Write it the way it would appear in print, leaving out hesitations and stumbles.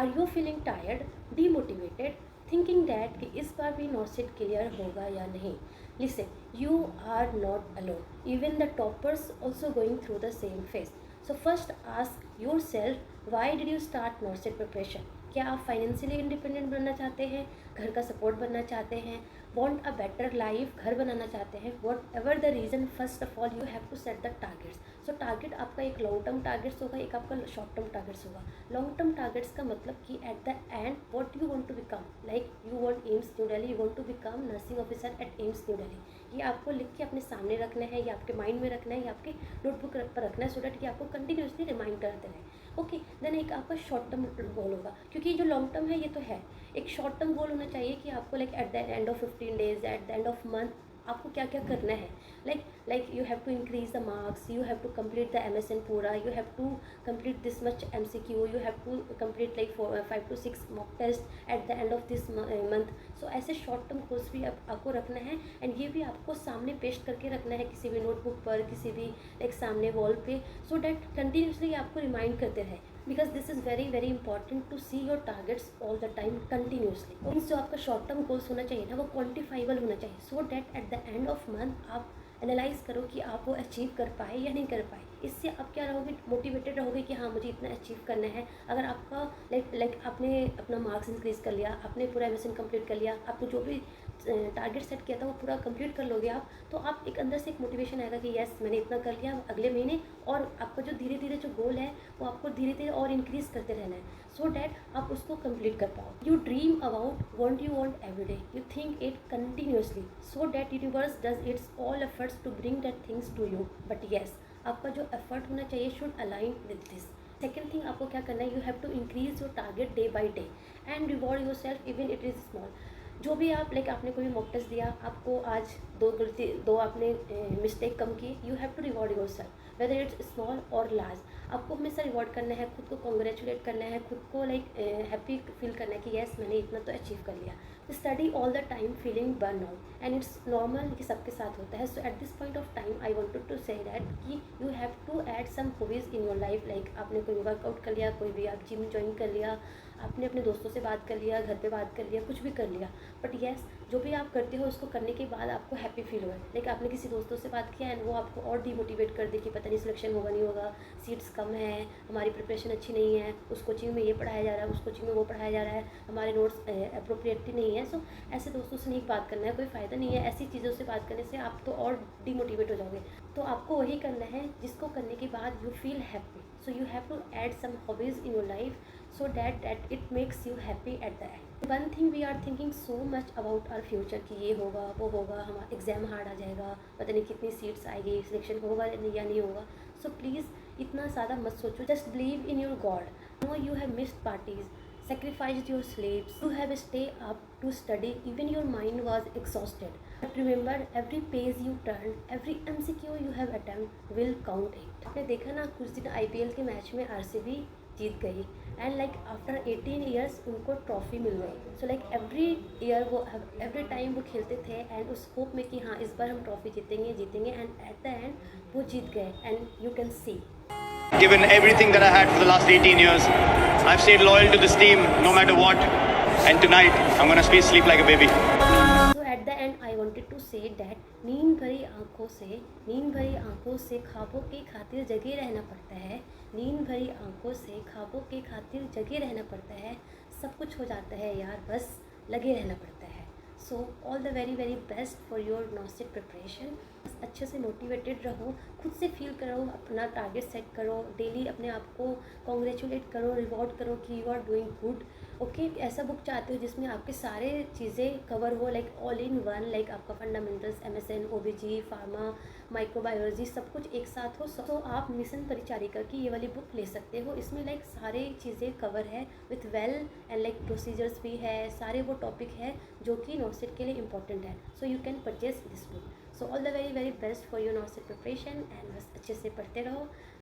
Are you feeling tired, demotivated, thinking that कि इस बार भी नॉट क्लियर होगा या नहीं? Listen, you are not alone. Even the toppers also going through the same phase. So first ask yourself, why did you start NORCET preparation? क्या आप financially independent बनना चाहते हैं, घर का सपोर्ट बनना चाहते हैं, वांट अ बेटर लाइफ, घर बनाना चाहते हैं? Whatever the reason, first of all you have to set the targets. So target आपका एक लॉन्ग टर्म टारगेट्स होगा, एक आपका शॉर्ट टर्म टारगेट्स होगा. लॉन्ग टर्म टारगेट्स का मतलब कि at the end what you want to become, like you want AIIMS New Delhi, you want to become nursing officer at AIIMS New Delhi. ये आपको लिख के अपने सामने रखना है, या आपके माइंड में रखना है, या आपके नोटबुक पर रखना है, सो दैट कि आपको कंटिन्यूसली रिमाइंड करते रहे. ओके, देन एक आपका शॉर्ट टर्म गोल होगा, क्योंकि जो लॉन्ग टर्म है ये तो है. एक शॉर्ट टर्म गोल होना चाहिए कि आपको like at the end of 15 days, at the end of month आपको क्या क्या करना है. Like you have to increase the marks, you have to complete the MSN पूरा, you have to complete this much MCQ, you have to complete like 5 to 6 mock test at the end of this month. So ऐसे short term goals भी आपको रखना है, and ये भी आपको सामने पेस्ट करके रखना है किसी भी नोटबुक पर, किसी भी लाइक सामने वॉल पे, सो डैट कंटिन्यूसली आपको रिमाइंड करते रहे. Because this is very very important to see your targets all the time continuously. Means जो आपका शॉर्ट टर्म गोल्स होना चाहिए ना, वो क्वान्टिफाइबल होना चाहिए, so that eight the end of month आप एनालाइज करो कि आप वो अचीव कर पाए या नहीं कर पाए. इससे आप क्या रहोगे, मोटिवेटेड रहोगे कि हाँ मुझे इतना अचीव करना है. अगर आपका लाइक आपने अपना मार्क्स इंक्रीज़ कर लिया, आपने पूरा MSN कंप्लीट कर लिया, आपने जो भी टारगेट सेट किया था वो पूरा कंप्लीट कर लोगे आप, तो आप एक अंदर से एक मोटिवेशन आएगा कि यस मैंने इतना कर लिया अगले महीने. और आपका जो धीरे धीरे जो गोल है वो आपको धीरे धीरे और इंक्रीज़ करते रहना है, सो डैट आप उसको कंप्लीट कर पाओ. You dream about want you want every day, you think it continuously, so that universe does its all efforts to bring that things to you. But yes, आपका जो effort होना चाहिए should align with this. Second thing आपको क्या करना है, you have to increase your target day by day and reward yourself even it is small. जो भी आप लाइक आपने कोई मॉक टेस्ट दिया, आपको आज दो आपने मिस्टेक कम की, you have to reward yourself whether it's small और लार्ज. आपको हमेशा रिवॉर्ड करना है, खुद को कॉन्ग्रेचुलेट करना है, खुद को लाइक हैप्पी फील करना है कि येस मैंने इतना तो अचीव कर लिया. Study all the time feeling burn out and it's normal, कि सबके साथ होता है. So at this point of time I wanted to say that कि you have to add some hobbies in your life. Like आपने कोई workout कर लिया, कोई भी आप जिम ज्वाइन कर लिया, आपने अपने दोस्तों से बात कर लिया, घर पे बात कर लिया, कुछ भी कर लिया. बट येस, जो भी आप करते हो उसको करने के बाद आपको हैप्पी फील हुआ. लाइक आपने किसी दोस्तों से बात किया एंड वो आपको और डिमोटिवेट कर दे कि पता नहीं सिलेक्शन होगा नहीं होगा, सीट्स कम है, हमारी प्रिपरेशन अच्छी नहीं है, उस कोचिंग में ये पढ़ाया जा रहा है, उस कोचिंग में वो पढ़ाया जा रहा है, हमारे नोट्स अप्रोप्रिएटली नहीं है. सो ऐसे दोस्तों से नहीं बात करना है, कोई फ़ायदा नहीं है. ऐसी चीज़ों से बात करने से आप तो और डिमोटिवेट हो जाओगे. तो आपको वही करना है जिसको करने के बाद you feel happy. So you have to add some hobbies in your life so that it makes you happy at the end. One thing we are thinking so much about our future कि ये होगा वो होगा, हमारा exam hard आ जाएगा, पता नहीं कितनी सीट्स आएगी, सिलेक्शन होगा या नहीं होगा. सो प्लीज़ इतना ज़्यादा मत सोचो. Just believe in your god. No you have missed parties, sacrificed your sleeps, you have stay up to study, even your mind was exhausted. But remember, every page you turn, every MCQ you have attempt will count it. आपने देखा ना कुछ दिन IPL के match में RCB जीत गई and like after 18 years उनको trophy मिल गई. सो लाइक एवरी ईयर वो एवरी टाइम वो खेलते थे एंड उस होप में कि हाँ इस बार हम ट्रॉफी जीतेंगे एंड एट द एंड वो जीत गए. And you can see, Given everything that I had for the last 18 years, I've stayed loyal to this team no matter what. And tonight, I'm going to sleep like a baby. So at the end, I wanted to say that नींद भरी आंखों से ख्वाबों के खातिर जगे रहना पड़ता है. नींद भरी आंखों से ख्वाबों के खातिर जगे रहना पड़ता है. सब कुछ हो जाता है यार, बस लगे रहना पड़ता है. So all the very very best for your gnostic preparation. अच्छे से मोटिवेटेड रहो, खुद से फील करो, अपना टारगेट सेट करो, डेली अपने आप को कॉन्ग्रेचुलेट करो, रिवॉर्ड करो कि you are doing good. Okay, ऐसा बुक चाहते हो जिसमें आपके सारे चीज़ें कवर हो, like all in one, like आपका fundamentals, MSN, OBG, pharma, microbiology, सब कुछ एक साथ हो. तो आप मिशन परिचारिका की ये वाली बुक ले सकते हो. इसमें लाइक सारे चीज़ें कवर है with well and like procedures भी है, सारे वो टॉपिक है जो कि नॉस्टिक के लिए इंपॉर्टेंट है. So you can purchase this book. So all the very very best for your gnostic preparation and बस अच्छे से पढ़ते रहो.